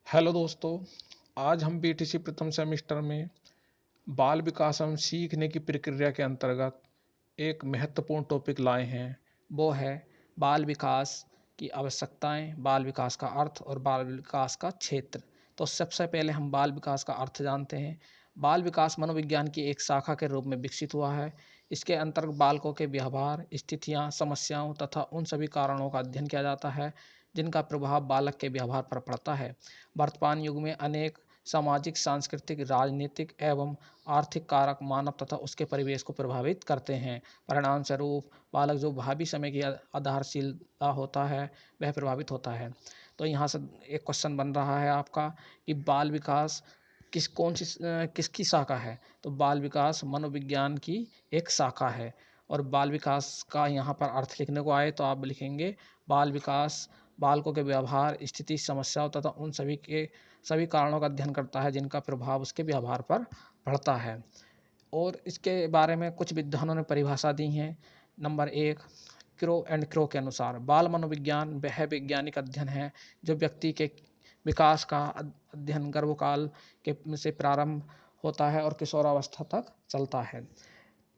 Hello दोस्तों। आज हम बीटीसी प्रथम सेमेस्टर में बाल विकास एवं सीखने की प्रक्रिया के अंतर्गत एक महत्वपूर्ण टॉपिक लाए हैं। वो है बाल विकास की आवश्यकताएं, बाल विकास का अर्थ और बाल विकास का क्षेत्र। तो सबसे पहले हम बाल विकास का अर्थ जानते हैं। बाल विकास मनोविज्ञान की एक शाखा के रूप में विकसित हुआ है। इसके अंतर्गत बालकों के व्यवहार, स्थितियां, समस्याओं तथा उन सभी कारणों का अध्ययन किया जाता है जिनका प्रभाव बालक के व्यवहार पर पड़ता है। वर्तमान युग में अनेक सामाजिक, सांस्कृतिक, राजनीतिक एवं आर्थिक कारक मानव तथा उसके परिवेश को प्रभावित करते हैं। परिणाम स्वरूप बालक जो भावी समय की आधारशिलता होता है वह प्रभावित होता है। तो यहाँ से एक क्वेश्चन बन रहा है आपका कि बाल विकास किसकी शाखा है। तो बाल विकास मनोविज्ञान की एक शाखा है। और बाल विकास का यहाँ पर अर्थ लिखने को आए तो आप लिखेंगे बाल विकास बालकों के व्यवहार, स्थिति, समस्याओं तथा उन सभी कारणों का अध्ययन करता है जिनका प्रभाव उसके व्यवहार पर पड़ता है। और इसके बारे में कुछ विद्वानों ने परिभाषा दी है। नंबर 1, क्रो एंड क्रो के अनुसार बाल मनोविज्ञान वह वैज्ञानिक अध्ययन है जो व्यक्ति के विकास का अध्ययन गर्भकाल के से प्रारंभ होता है और किशोरावस्था तक चलता है।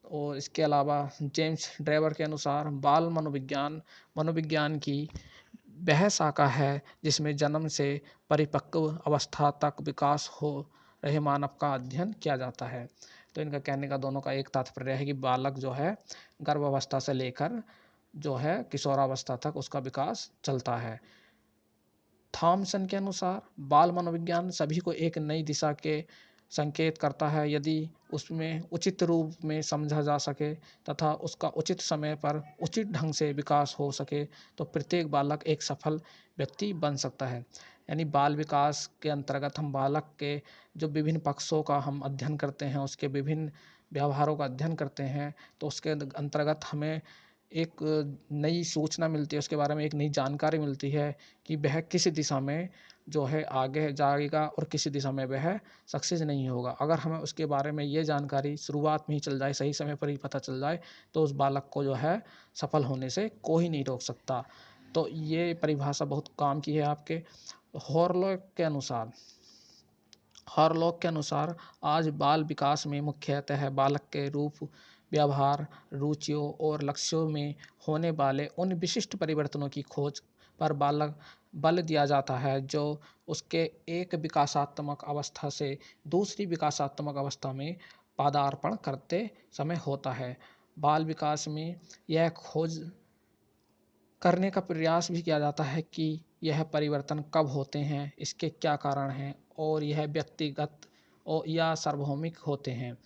और इसके अलावा जेम्स ड्रेवर के अनुसार बाल मनोविज्ञान मनोविज्ञान की वह शाखा है जिसमें जन्म से परिपक्व अवस्था तक विकास हो रहे मानव का अध्ययन किया जाता है। तो इनका कहने का दोनों का एक तात्पर्य है कि बालक जो है गर्भावस्था से लेकर जो है किशोरावस्था तक उसका विकास चलता है। थॉमसन के अनुसार बाल मनोविज्ञान सभी को एक नई दिशा के संकेत करता है यदि उसमें उचित रूप में समझा जा सके तथा उसका उचित समय पर उचित ढंग से विकास हो सके तो प्रत्येक बालक एक सफल व्यक्ति बन सकता है। यानी बाल विकास के अंतर्गत हम बालक के जो विभिन्न पक्षों का हम अध्ययन करते हैं, उसके विभिन्न व्यवहारों का अध्ययन करते हैं, तो उसके अंतर्गत हमें एक नई सूचना मिलती है, उसके बारे में एक नई जानकारी मिलती है कि वह किस दिशा में जो है आगे जाएगा और किसी दिशा में वह सक्सेस नहीं होगा। अगर हमें उसके बारे में ये जानकारी शुरुआत में ही चल जाए, सही समय पर ही पता चल जाए, तो उस बालक को जो है सफल होने से कोई नहीं रोक सकता। तो ये परिभाषा बहुत काम की है आपके। हॉरलॉक के अनुसार आज बाल विकास में मुख्यतः बालक के रूप, व्यवहार, रुचियों और लक्ष्यों में होने वाले उन विशिष्ट परिवर्तनों की खोज पर बालक बल दिया जाता है जो उसके एक विकासात्मक अवस्था से दूसरी विकासात्मक अवस्था में पदार्पण करते समय होता है। बाल विकास में यह खोज करने का प्रयास भी किया जाता है कि यह परिवर्तन कब होते हैं, इसके क्या कारण हैं और यह व्यक्तिगत और या सार्वभौमिक होते हैं।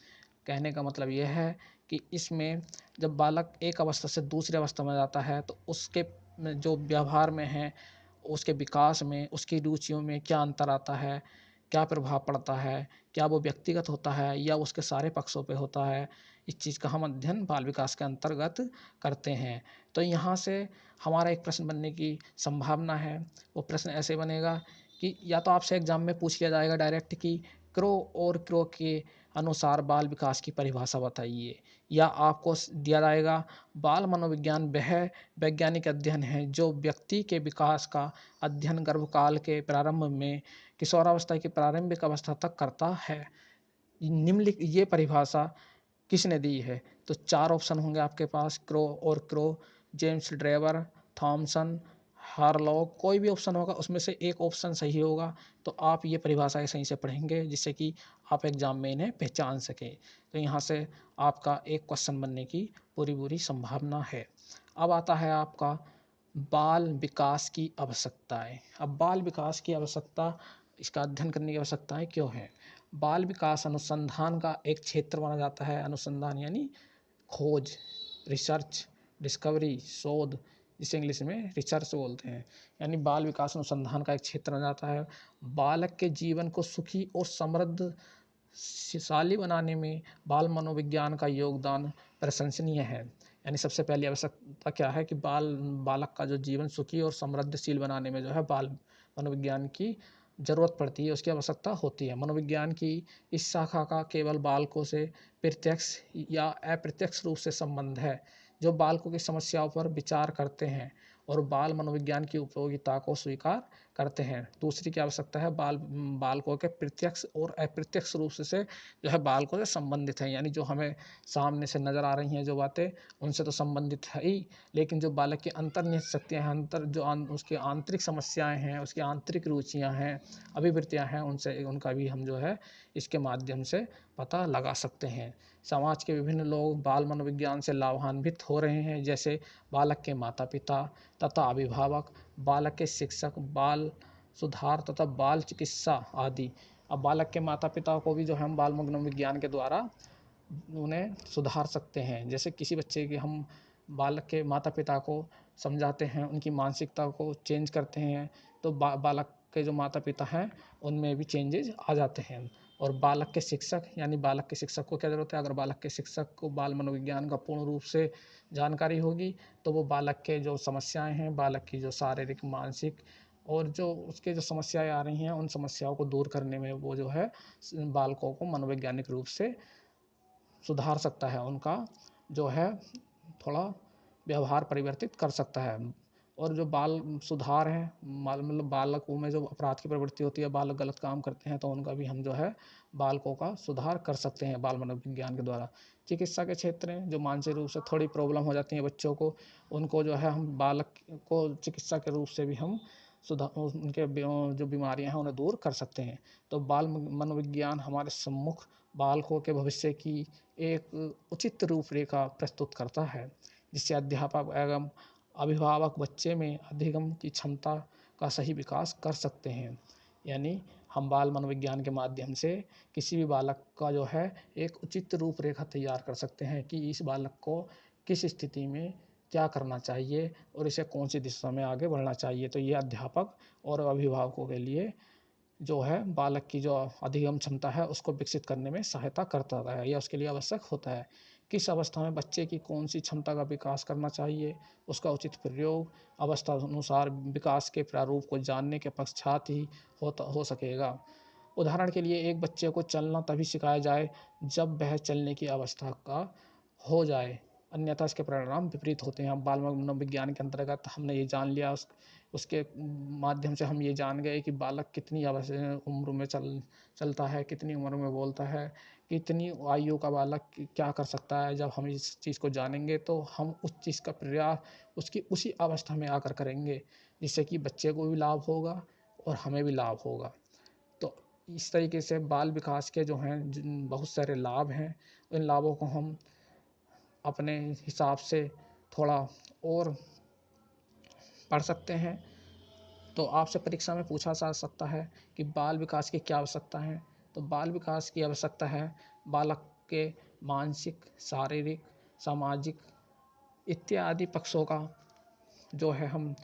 कहने का मतलब यह है कि इसमें जब बालक एक अवस्था से दूसरी अवस्था में जाता है तो उसके जो व्यवहार में है, उसके विकास में, उसकी रुचियों में क्या अंतर आता है, क्या प्रभाव पड़ता है, क्या वो व्यक्तिगत होता है या उसके सारे पक्षों पे होता है, इस चीज़ का हम अध्ययन बाल विकास के अंतर्गत करते हैं। तो यहाँ से हमारा एक प्रश्न बनने की संभावना है। वो प्रश्न ऐसे बनेगा कि या तो आपसे एग्जाम में पूछ लिया जाएगा डायरेक्ट कि क्रो और क्रो के अनुसार बाल विकास की परिभाषा बताइए, या आपको दिया जाएगा बाल मनोविज्ञान वह वैज्ञानिक अध्ययन है जो व्यक्ति के विकास का अध्ययन गर्भकाल के प्रारंभ में किशोरावस्था की प्रारंभिक अवस्था तक करता है। निम्नलिखित ये परिभाषा किसने दी है। तो 4 ऑप्शन होंगे आपके पास, क्रो और क्रो, जेम्स ड्रेवर, थॉमसन, हार्लॉक, कोई भी ऑप्शन होगा उसमें से एक ऑप्शन सही होगा। तो आप ये परिभाषाएं सही से पढ़ेंगे जिससे कि आप एग्जाम में इन्हें पहचान सकें। तो यहाँ से आपका एक क्वेश्चन बनने की पूरी संभावना है। अब आता है आपका बाल विकास की आवश्यकताएं। अब बाल विकास की आवश्यकता, इसका अध्ययन करने की आवश्यकताएं क्यों है। बाल विकास अनुसंधान का एक क्षेत्र माना जाता है। अनुसंधान यानी खोज, रिसर्च, डिस्कवरी, शोध, जिसे इंग्लिश में रिसर्च बोलते हैं। यानी बाल विकास अनुसंधान का एक क्षेत्र माना जाता है। बालक के जीवन को सुखी और समृद्धशाली बनाने में बाल मनोविज्ञान का योगदान प्रशंसनीय है। यानी सबसे पहली आवश्यकता क्या है कि बालक का जो जीवन सुखी और समृद्धशील बनाने में जो है बाल मनोविज्ञान की ज़रूरत पड़ती है, उसकी आवश्यकता होती है। मनोविज्ञान की इस शाखा का केवल बालकों से प्रत्यक्ष या अप्रत्यक्ष रूप से संबंध है, जो बालकों की समस्याओं पर विचार करते हैं और बाल मनोविज्ञान की उपयोगिता को स्वीकार करते हैं। दूसरी क्या आवश्यकता है, बालकों के प्रत्यक्ष और अप्रत्यक्ष रूप से जो है बालकों से संबंधित है, यानी जो हमें सामने से नज़र आ रही हैं जो बातें, उनसे तो संबंधित है ही, लेकिन जो बालक की अंतर्निहित शक्तियाँ हैं, उसकी आंतरिक समस्याएं हैं, उसकी आंतरिक रुचियाँ हैं, अभिवृत्तियाँ हैं, उनसे उनका भी हम जो है इसके माध्यम से पता लगा सकते हैं। समाज के विभिन्न लोग बाल मनोविज्ञान से लाभान्वित हो रहे हैं, जैसे बालक के माता पिता तथा अभिभावक, बालक के शिक्षक, बाल सुधार तथा बाल चिकित्सा आदि। अब बालक के माता पिता को भी जो है हम बाल मनोविज्ञान के द्वारा उन्हें सुधार सकते हैं। जैसे किसी बच्चे के हम बालक के माता पिता को समझाते हैं, उनकी मानसिकता को चेंज करते हैं, तो बालक के जो माता पिता हैं उनमें भी चेंजेज आ जाते हैं। और बालक के शिक्षक, यानी बालक के शिक्षक को क्या ज़रूरत है, अगर बालक के शिक्षक को बाल मनोविज्ञान का पूर्ण रूप से जानकारी होगी तो वो बालक के जो समस्याएं हैं, बालक की जो शारीरिक, मानसिक और जो उसके जो समस्याएं आ रही हैं, उन समस्याओं को दूर करने में वो जो है बालकों को मनोवैज्ञानिक रूप से सुधार सकता है, उनका जो है थोड़ा व्यवहार परिवर्तित कर सकता है। और जो बाल सुधार है, मतलब बालकों में जो अपराध की प्रवृत्ति होती है, बालक गलत काम करते हैं, तो उनका भी हम जो है बालकों का सुधार कर सकते हैं बाल मनोविज्ञान के द्वारा। चिकित्सा के क्षेत्र में जो मानसिक रूप से थोड़ी प्रॉब्लम हो जाती है बच्चों को, उनको जो है हम बालक को चिकित्सा के रूप से भी हम सुधार, उनके जो बीमारियां हैं उन्हें दूर कर सकते हैं। तो बाल मनोविज्ञान हमारे सम्मुख बालकों के भविष्य की एक उचित रूपरेखा प्रस्तुत करता है, जिससे अध्यापक एवं अभिभावक बच्चे में अधिगम की क्षमता का सही विकास कर सकते हैं। यानी हम बाल मनोविज्ञान के माध्यम से किसी भी बालक का जो है एक उचित रूपरेखा तैयार कर सकते हैं कि इस बालक को किस स्थिति में क्या करना चाहिए और इसे कौन सी दिशा में आगे बढ़ना चाहिए। तो ये अध्यापक और अभिभावकों के लिए जो है बालक की जो अधिगम क्षमता है उसको विकसित करने में सहायता करता है, या उसके लिए आवश्यक होता है। किस अवस्था में बच्चे की कौन सी क्षमता का विकास करना चाहिए, उसका उचित प्रयोग अवस्था अनुसार विकास के प्रारूप को जानने के पश्चात ही हो सकेगा। उदाहरण के लिए एक बच्चे को चलना तभी सिखाया जाए जब वह चलने की अवस्था का हो जाए, अन्यथा इसके परिणाम विपरीत होते हैं। बाल मनोविज्ञान के अंतर्गत हमने ये जान लिया, उसके माध्यम से हम ये जान गए कि बालक कितनी उम्र में चलता है, कितनी उम्र में बोलता है, कितनी आयु का बालक क्या कर सकता है। जब हम इस चीज़ को जानेंगे तो हम उस चीज़ का प्रयास उसकी उसी अवस्था में आकर करेंगे, जिससे कि बच्चे को भी लाभ होगा और हमें भी लाभ होगा। तो इस तरीके से बाल विकास के जो हैं बहुत सारे लाभ हैं, इन लाभों को हम अपने हिसाब से थोड़ा और पढ़ सकते हैं। तो आपसे परीक्षा में पूछा जा सकता है कि बाल विकास की क्या आवश्यकता है। तो बाल विकास की आवश्यकता है बालक के मानसिक, शारीरिक, सामाजिक इत्यादि पक्षों का जो है हम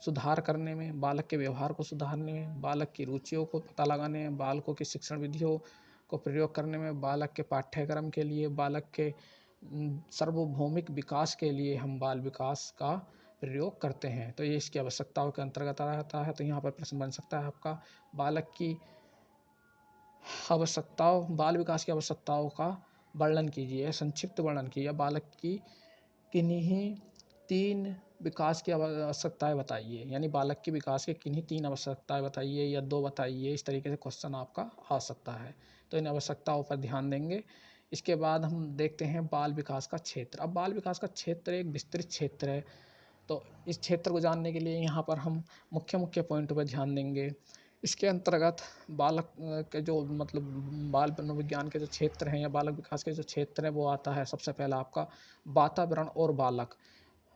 सुधार करने में, बालक के व्यवहार को सुधारने में, बालक की रुचियों को पता लगाने में, बालकों की शिक्षण विधियों को प्रयोग करने में, बालक के पाठ्यक्रम के लिए, बालक के सार्वभौमिक विकास के लिए हम बाल विकास का प्रयोग करते हैं। तो ये इसकी आवश्यकताओं के अंतर्गत आता है। तो यहाँ पर प्रश्न बन सकता है आपका, बालक की आवश्यकताओं, बाल विकास की आवश्यकताओं का वर्णन कीजिए, संक्षिप्त वर्णन कीजिए। बालक की किन्हीं 3 विकास की आवश्यकताएं बताइए, यानी बालक के विकास के किन्हीं 3 आवश्यकताएं बताइए या 2 बताइए, इस तरीके से क्वेश्चन आपका आ सकता है। तो इन आवश्यकताओं पर ध्यान देंगे। इसके बाद हम देखते हैं बाल विकास का क्षेत्र। अब बाल विकास का क्षेत्र एक विस्तृत क्षेत्र है, तो इस क्षेत्र को जानने के लिए यहाँ पर हम मुख्य मुख्य पॉइंट पर ध्यान देंगे। इसके अंतर्गत बालक के जो मतलब बाल मनोविज्ञान के जो क्षेत्र हैं या बालक विकास के जो क्षेत्र हैं वो आता है सबसे पहला आपका वातावरण और बालक।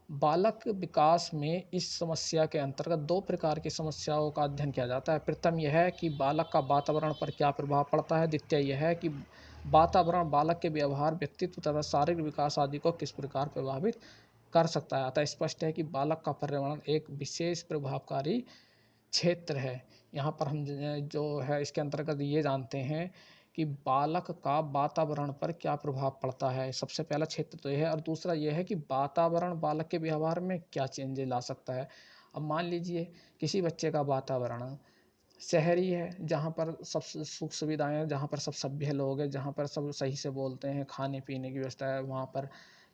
बालक विकास में इस समस्या के अंतर्गत 2 प्रकार की समस्याओं का अध्ययन किया जाता है। प्रथम यह है कि बालक का वातावरण पर क्या प्रभाव पड़ता है। द्वितीय यह है कि वातावरण बालक के व्यवहार, व्यक्तित्व तथा शारीरिक विकास आदि को किस प्रकार प्रभावित कर सकता है। अतः स्पष्ट है कि बालक का पर्यावरण एक विशेष प्रभावकारी क्षेत्र है। यहाँ पर हम जो है इसके अंतर्गत ये जानते हैं कि बालक का वातावरण पर क्या प्रभाव पड़ता है। सबसे पहला क्षेत्र तो यह है, और दूसरा यह है कि वातावरण बालक के व्यवहार में क्या चेंजेस ला सकता है। अब मान लीजिए किसी बच्चे का वातावरण शहरी है, जहाँ पर सब सुख सुविधाएं हैं, जहाँ पर सब सभ्य लोग हैं, जहाँ पर सब सही से बोलते हैं, खाने पीने की व्यवस्था है, वहाँ पर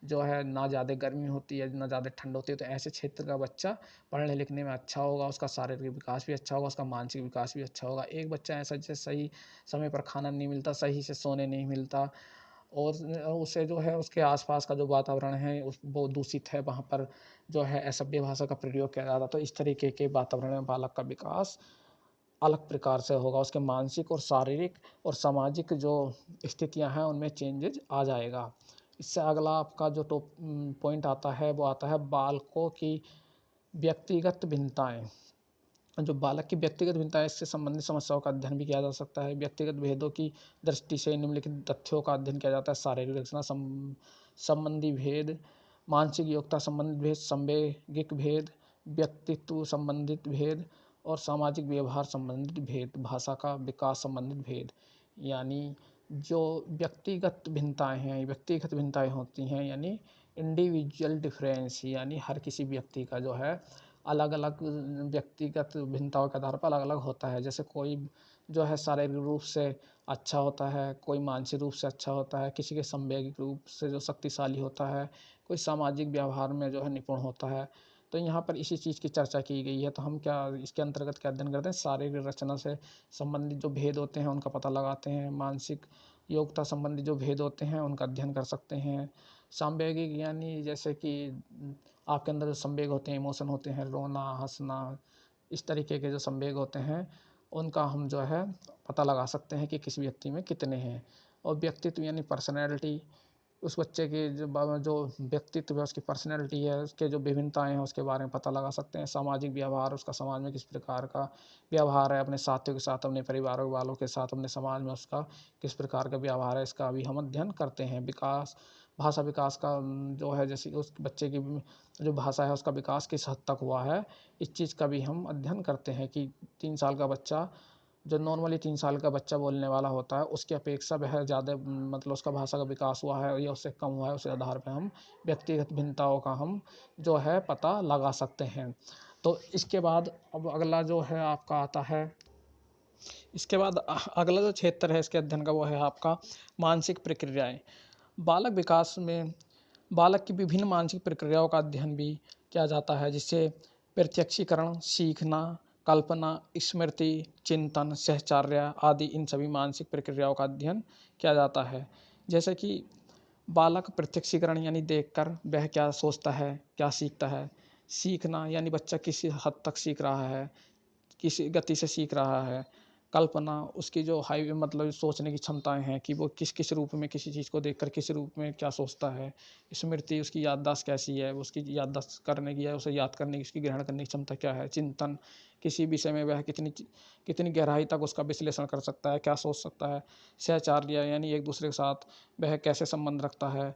जो है ना ज़्यादा गर्मी होती है ना ज़्यादा ठंड होती है, तो ऐसे क्षेत्र का बच्चा पढ़ने लिखने में अच्छा होगा, उसका शारीरिक विकास भी अच्छा होगा, उसका मानसिक विकास भी अच्छा होगा। एक बच्चा ऐसा जिसे सही समय पर खाना नहीं मिलता, सही से सोने नहीं मिलता, और उसे जो है उसके आसपास का जो वातावरण है उस वो दूषित है, वहाँ पर जो है असभ्य भाषा का प्रयोग किया जाता है, तो इस तरीके के वातावरण में बालक का विकास अलग प्रकार से होगा। उसके मानसिक और शारीरिक और सामाजिक जो स्थितियां हैं उनमें चेंजेज आ जाएगा। इससे अगला आपका जो पॉइंट आता है वो आता है बालकों की व्यक्तिगत भिन्नताएं। जो बालक की व्यक्तिगत भिन्नता है, इससे संबंधित समस्याओं का अध्ययन भी किया जा सकता है। व्यक्तिगत भेदों की दृष्टि से निम्नलिखित तथ्यों का अध्ययन किया जाता है: शारीरिक रचना संबंधी भेद, मानसिक योग्यता संबंधित भेद, संवेगिक भेद, व्यक्तित्व संबंधित भेद और सामाजिक व्यवहार संबंधित भेद, भाषा का विकास संबंधित भेद। यानी जो व्यक्तिगत भिन्नताएं होती हैं, यानी इंडिविजुअल डिफरेंस, यानी हर किसी व्यक्ति का जो है अलग अलग व्यक्तिगत भिन्नताओं के आधार पर अलग अलग होता है। जैसे कोई जो है शारीरिक रूप से अच्छा होता है, कोई मानसिक रूप से अच्छा होता है, किसी के संवेगिक रूप से जो शक्तिशाली होता है, कोई सामाजिक व्यवहार में जो है निपुण होता है। तो यहाँ पर इसी चीज़ की चर्चा की गई है। तो हम क्या इसके अंतर्गत क्या अध्ययन करते हैं? शारीरिक रचना से संबंधित जो भेद होते हैं उनका पता लगाते हैं, मानसिक योग्यता संबंधी जो भेद होते हैं उनका अध्ययन कर सकते हैं। सांवेगिक यानी जैसे कि आपके अंदर जो संवेग होते हैं, इमोशन होते हैं, रोना, हंसना, इस तरीके के जो संवेग होते हैं उनका हम जो है पता लगा सकते हैं कि किस व्यक्ति में कितने हैं। और व्यक्तित्व यानी पर्सनैलिटी, उस बच्चे के जो व्यक्तित्व है, उसकी पर्सनैलिटी है, उसके जो विभिन्नताएं हैं उसके बारे में पता लगा सकते हैं। सामाजिक व्यवहार, उसका समाज में किस प्रकार का व्यवहार है, अपने साथियों के साथ, अपने परिवार वालों के साथ, अपने समाज में उसका किस प्रकार का व्यवहार है, इसका भी हम अध्ययन करते हैं। विकास, भाषा विकास का जो है, जैसे उस बच्चे की जो भाषा है उसका विकास किस हद तक हुआ है, इस चीज़ का भी हम अध्ययन करते हैं कि 3 साल का बच्चा, जो नॉर्मली 3 साल का बच्चा बोलने वाला होता है, उसकी अपेक्षा वह ज़्यादा मतलब उसका भाषा का विकास हुआ है या उससे कम हुआ है, उस आधार पर हम व्यक्तिगत भिन्नताओं का हम जो है पता लगा सकते हैं। तो इसके बाद अब अगला जो है आपका आता है, इसके बाद अगला जो क्षेत्र है इसके अध्ययन का वो है आपका मानसिक प्रक्रियाएं। बालक विकास में बालक की विभिन्न मानसिक प्रक्रियाओं का अध्ययन भी किया जाता है, जिससे प्रत्यक्षीकरण, सीखना, कल्पना, स्मृति, चिंतन, सहचार्य आदि इन सभी मानसिक प्रक्रियाओं का अध्ययन किया जाता है। जैसे कि बालक प्रत्यक्षीकरण यानी देखकर वह क्या सोचता है, क्या सीखता है। सीखना यानी बच्चा किस हद तक सीख रहा है, किस गति से सीख रहा है। कल्पना, उसकी जो हाई मतलब सोचने की क्षमताएं हैं कि वो किस किस रूप में किसी चीज़ को देखकर किस रूप में क्या सोचता है। स्मृति, उसकी याददाश्त कैसी है, उसकी याददाश्त करने की है, उसे याद करने की, उसकी ग्रहण करने की क्षमता क्या है। चिंतन, किसी विषय में वह कितनी गहराई तक उसका विश्लेषण कर सकता है, क्या सोच सकता है। सहचार्य यानी एक दूसरे के साथ वह कैसे संबंध रखता है।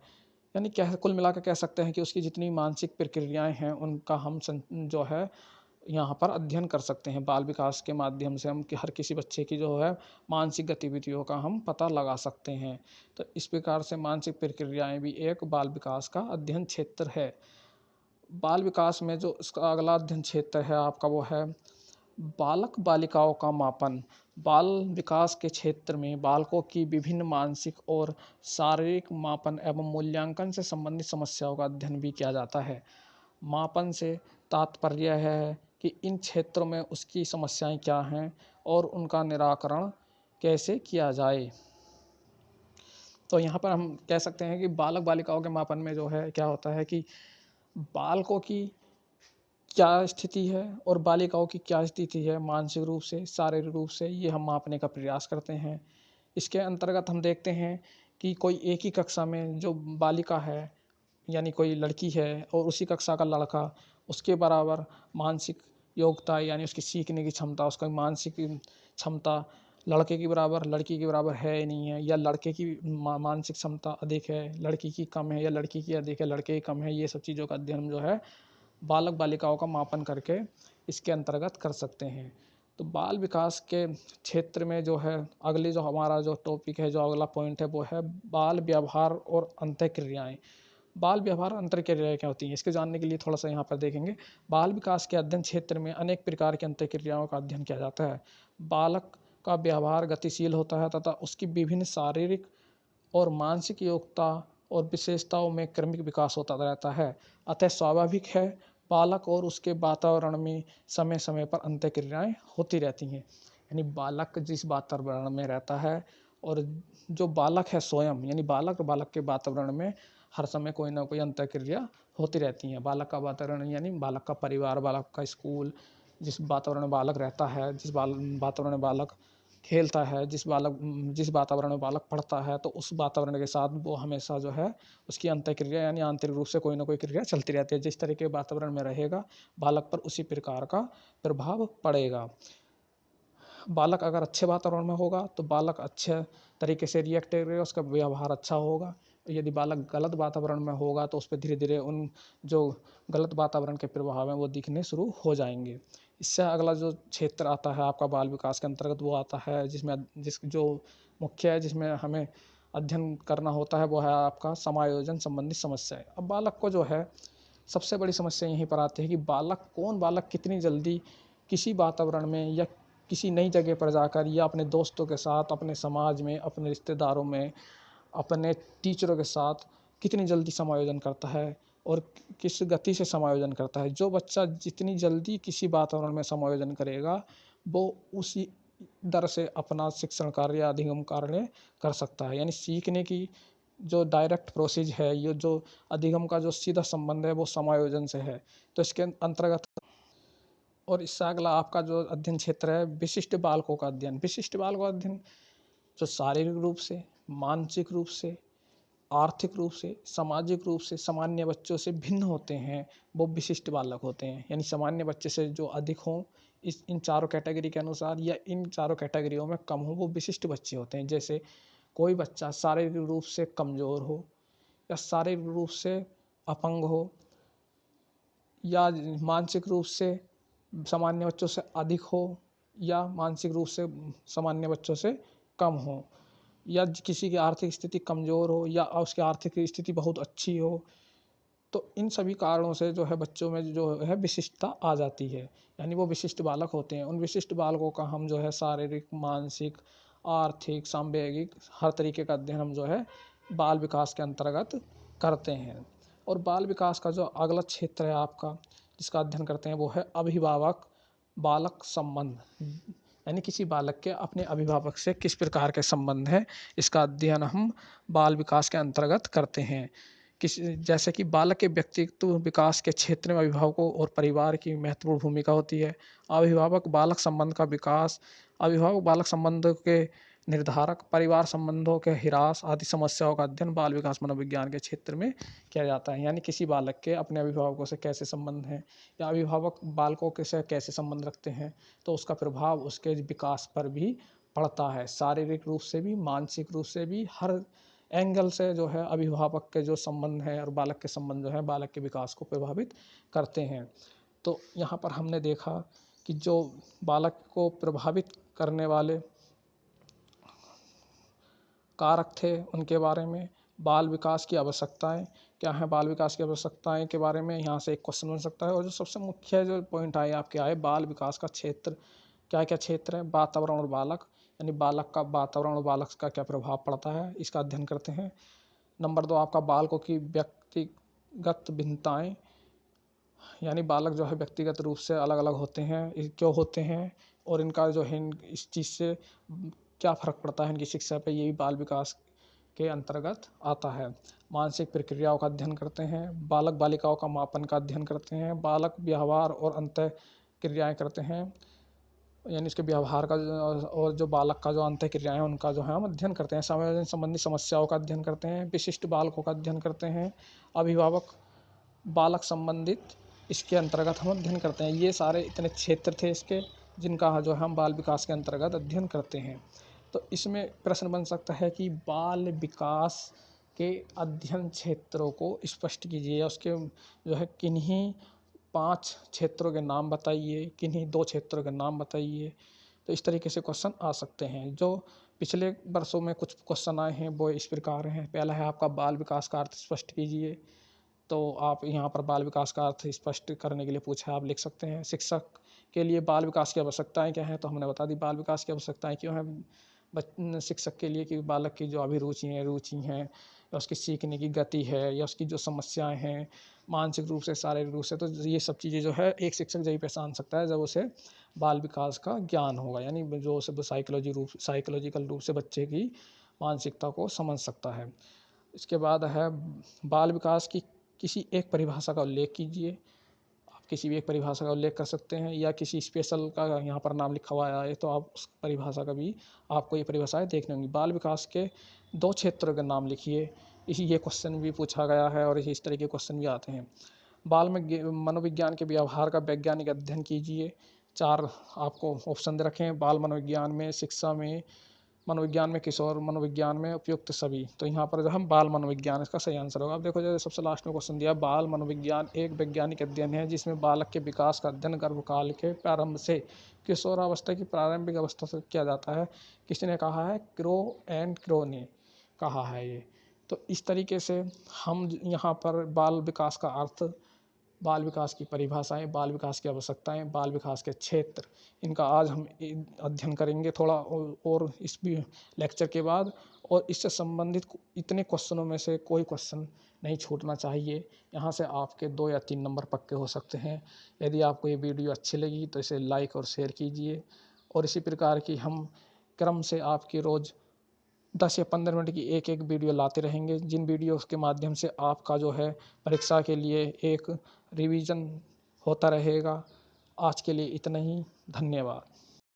यानी कह कुल मिलाकर कह सकते हैं कि उसकी जितनी मानसिक प्रक्रियाएं हैं उनका हम जो है यहाँ पर अध्ययन कर सकते हैं। बाल विकास के माध्यम से हम कि हर किसी बच्चे की जो है मानसिक गतिविधियों का हम पता लगा सकते हैं। तो इस प्रकार से मानसिक प्रक्रियाएं भी एक बाल विकास का अध्ययन क्षेत्र है। बाल विकास में जो इसका अगला अध्ययन क्षेत्र है आपका वो है बालक बालिकाओं का मापन। बाल विकास के क्षेत्र में बालकों की विभिन्न मानसिक और शारीरिक मापन एवं मूल्यांकन से संबंधित समस्याओं का अध्ययन भी किया जाता है। मापन से तात्पर्य है कि इन क्षेत्रों में उसकी समस्याएं क्या हैं और उनका निराकरण कैसे किया जाए। तो यहाँ पर हम कह सकते हैं कि बालक बालिकाओं के मापन में जो है क्या होता है कि बालकों की क्या स्थिति है और बालिकाओं की क्या स्थिति है, मानसिक रूप से, शारीरिक रूप से, ये हम मापने का प्रयास करते हैं। इसके अंतर्गत हम देखते हैं कि कोई एक ही कक्षा में जो बालिका है, यानी कोई लड़की है, और उसी कक्षा का लड़का, उसके बराबर मानसिक योग्यता यानी उसकी सीखने की क्षमता, उसका मानसिक क्षमता लड़के की बराबर, लड़की के बराबर है नहीं है, या लड़के की मानसिक क्षमता अधिक है, लड़की की कम है, या लड़की की अधिक है, लड़के की कम है। ये सब चीज़ों का अध्ययन जो है बालक बालिकाओं का मापन करके इसके अंतर्गत कर सकते हैं। तो बाल विकास के क्षेत्र में जो है अगली जो हमारा जो टॉपिक है, जो अगला पॉइंट है वो है बाल व्यवहार और अंतःक्रियाएं। बाल व्यवहार अंतःक्रियाएं क्या होती हैं, इसके जानने के लिए थोड़ा सा यहाँ पर देखेंगे। बाल विकास के अध्ययन क्षेत्र में अनेक प्रकार की अंतःक्रियाओं का अध्ययन किया जाता है। बालक का व्यवहार गतिशील होता है तथा उसकी विभिन्न शारीरिक और मानसिक योग्यता और विशेषताओं में क्रमिक विकास होता रहता है। अतः स्वाभाविक है बालक और उसके वातावरण में समय समय पर अंतःक्रियाएं होती रहती हैं। यानी बालक जिस वातावरण में रहता है और जो बालक है स्वयं, यानी बालक और बालक के वातावरण में हर समय कोई ना कोई अंतःक्रिया होती रहती है। बालक का वातावरण यानी बालक का परिवार, बालक का स्कूल, जिस वातावरण में बालक रहता है, जिस वातावरण में बालक खेलता है, जिस वातावरण में बालक पढ़ता है, तो उस वातावरण के साथ वो हमेशा जो है उसकी अंतःक्रिया यानी आंतरिक रूप से कोई ना कोई क्रिया चलती रहती है। जिस तरह के वातावरण में रहेगा बालक पर उसी प्रकार का प्रभाव पड़ेगा। बालक अगर अच्छे वातावरण में होगा तो बालक अच्छे तरीके से रिएक्ट करेगा, उसका व्यवहार अच्छा होगा। यदि बालक गलत वातावरण में होगा तो उस पर धीरे धीरे उन जो गलत वातावरण के प्रभाव हैं वो दिखने शुरू हो जाएंगे। इससे अगला जो क्षेत्र आता है आपका बाल विकास के अंतर्गत वो आता है जो मुख्य है, जिसमें हमें अध्ययन करना होता है, वो है आपका समायोजन संबंधी समस्याएं। अब बालक को जो है सबसे बड़ी समस्या यहीं पर आती है कि बालक कितनी जल्दी किसी वातावरण में या किसी नई जगह पर जाकर या अपने दोस्तों के साथ, अपने समाज में, अपने रिश्तेदारों में, अपने टीचरों के साथ कितनी जल्दी समायोजन करता है और किस गति से समायोजन करता है। जो बच्चा जितनी जल्दी किसी वातावरण में समायोजन करेगा वो उसी दर से अपना शिक्षण कार्य या अधिगम कार्य कर सकता है। यानी सीखने की जो डायरेक्ट प्रोसेस है, ये जो अधिगम का जो सीधा संबंध है वो समायोजन से है। तो इसके अंतर्गत और इससे अगला आपका जो अध्ययन क्षेत्र है विशिष्ट बालकों का अध्ययन। विशिष्ट बालकों का अध्ययन जो शारीरिक रूप से, मानसिक रूप से, आर्थिक रूप से, सामाजिक रूप से सामान्य बच्चों से भिन्न होते हैं, वो विशिष्ट बालक होते हैं। यानी सामान्य बच्चे से जो अधिक हों इन चारों कैटेगरी के अनुसार या इन चारों कैटेगरियों में कम हो, वो विशिष्ट बच्चे होते हैं। जैसे कोई बच्चा शारीरिक रूप से कमज़ोर हो या शारीरिक रूप से अपंग हो या मानसिक रूप से सामान्य बच्चों से अधिक हो या मानसिक रूप से सामान्य बच्चों से कम हो, या किसी की आर्थिक स्थिति कमज़ोर हो या उसकी आर्थिक स्थिति बहुत अच्छी हो, तो इन सभी कारणों से जो है बच्चों में जो है विशिष्टता आ जाती है। यानी वो विशिष्ट बालक होते हैं। उन विशिष्ट बालकों का हम जो है शारीरिक, मानसिक, आर्थिक, सांवेगिक हर तरीके का अध्ययन हम जो है बाल विकास के अंतर्गत करते हैं। और बाल विकास का जो अगला क्षेत्र है आपका जिसका अध्ययन करते हैं वो है अभिभावक बालक संबंध। यानी किसी बालक के अपने अभिभावक से किस प्रकार के संबंध है, इसका अध्ययन हम बाल विकास के अंतर्गत करते हैं। जैसे कि बालक के व्यक्तित्व विकास के क्षेत्र में अभिभावकों और परिवार की महत्वपूर्ण भूमिका होती है। अभिभावक बालक संबंध का विकास, अभिभावक बालक संबंधों के निर्धारक, परिवार संबंधों के हिरास आदि समस्याओं का अध्ययन बाल विकास मनोविज्ञान के क्षेत्र में किया जाता है। यानी किसी बालक के अपने अभिभावकों से कैसे संबंध हैं या अभिभावक बालकों के से कैसे संबंध रखते हैं, तो उसका प्रभाव उसके विकास पर भी पड़ता है। शारीरिक रूप से भी, मानसिक रूप से भी, हर एंगल से जो है अभिभावक के जो संबंध है और बालक के संबंध जो है बालक के विकास को प्रभावित करते हैं। तो यहाँ पर हमने देखा कि जो बालक को प्रभावित करने वाले कारक थे उनके बारे में, बाल विकास की आवश्यकताएं क्या हैं, बाल विकास की आवश्यकताएं के बारे में यहाँ से एक क्वेश्चन बन सकता है। और जो सबसे मुख्य जो पॉइंट आए आपके आए बाल विकास का क्षेत्र, क्या क्या क्षेत्र है, वातावरण और बालक, यानी बालक का वातावरण और बालक का क्या प्रभाव पड़ता है, इसका अध्ययन करते हैं। नंबर 2 आपका बालकों की व्यक्तिगत भिन्नताएं, यानी बालक जो है व्यक्तिगत रूप से अलग अलग होते हैं, क्यों होते हैं और इनका जो है इस चीज़ से क्या फ़र्क पड़ता है इनकी शिक्षा पे, ये भी बाल विकास के अंतर्गत आता है। मानसिक प्रक्रियाओं का अध्ययन करते हैं, बालक बालिकाओं का मापन का अध्ययन करते हैं, बालक व्यवहार और अंतः क्रियाएँ करते हैं, यानी इसके व्यवहार का और जो बालक का जो अंतः क्रियाएँ उनका जो है हम अध्ययन करते हैं। समायोजन संबंधी समस्याओं का अध्ययन करते हैं, विशिष्ट बालकों का अध्ययन करते हैं, अभिभावक बालक संबंधित इसके अंतर्गत हम अध्ययन करते हैं। ये सारे इतने क्षेत्र थे इसके जिनका जो हम बाल विकास के अंतर्गत अध्ययन करते हैं। तो इसमें प्रश्न बन सकता है कि बाल विकास के अध्ययन क्षेत्रों को स्पष्ट कीजिए, उसके जो है किन्हीं 5 क्षेत्रों के नाम बताइए, किन्हीं 2 क्षेत्रों के नाम बताइए। तो इस तरीके से क्वेश्चन आ सकते हैं। जो पिछले वर्षों में कुछ क्वेश्चन आए हैं वो इस प्रकार हैं। पहला है आपका बाल विकास का अर्थ स्पष्ट कीजिए, तो आप यहाँ पर बाल विकास का अर्थ स्पष्ट करने के लिए पूछा, आप लिख सकते हैं। शिक्षक के लिए बाल विकास की आवश्यकताएं क्या हैं, तो हमने बता दी बाल विकास की आवश्यकताएं क्यों हैं शिक्षक के लिए, कि बालक की जो अभिरुचि हैं, रुचि हैं या उसकी सीखने की गति है या उसकी जो समस्याएं हैं मानसिक रूप से शारीरिक रूप से, तो ये सब चीज़ें जो है एक शिक्षक यही पहचान सकता है जब उसे बाल विकास का ज्ञान होगा, यानी जो उसे साइकोलॉजिकल रूप से बच्चे की मानसिकता को समझ सकता है। इसके बाद है बाल विकास की किसी एक परिभाषा का उल्लेख कीजिए। आप किसी भी एक परिभाषा का उल्लेख कर सकते हैं या किसी स्पेशल का यहाँ पर नाम लिखा हुआ है तो आप उस परिभाषा का भी आपको ये परिभाषाएं देखनी होंगी। बाल विकास के 2 क्षेत्रों के नाम लिखिए। ये क्वेश्चन भी पूछा गया है और इस तरह के क्वेश्चन भी आते हैं। बाल में मनोविज्ञान के व्यवहार का वैज्ञानिक अध्ययन कीजिए। 4 आपको ऑप्शन दे रखे हैं, बाल मनोविज्ञान में, शिक्षा में, मनोविज्ञान में, किशोर मनोविज्ञान में, उपयुक्त सभी। तो यहाँ पर जो हम बाल मनोविज्ञान इसका सही आंसर होगा। अब देखो जैसे सबसे लास्ट में क्वेश्चन दिया, बाल मनोविज्ञान एक वैज्ञानिक अध्ययन है जिसमें बालक के विकास का अध्ययन गर्भकाल के प्रारंभ से किशोरावस्था की प्रारंभिक अवस्था से किया जाता है। किसी ने कहा है, क्रो ने कहा है ये। तो इस तरीके से हम यहाँ पर बाल विकास का अर्थ, बाल विकास की परिभाषाएं, बाल विकास की आवश्यकताएं, बाल विकास के क्षेत्र, इनका आज हम अध्ययन करेंगे थोड़ा और इस भी लेक्चर के बाद। और इससे संबंधित इतने क्वेश्चनों में से कोई क्वेश्चन नहीं छूटना चाहिए। यहाँ से आपके 2 या 3 नंबर पक्के हो सकते हैं। यदि आपको ये वीडियो अच्छी लगी तो इसे लाइक और शेयर कीजिए। और इसी प्रकार की हम क्रम से आपकी रोज़ 10 या 15 मिनट की एक एक वीडियो लाते रहेंगे, जिन वीडियोस के माध्यम से आपका जो है परीक्षा के लिए एक रिवीजन होता रहेगा। आज के लिए इतना ही। धन्यवाद।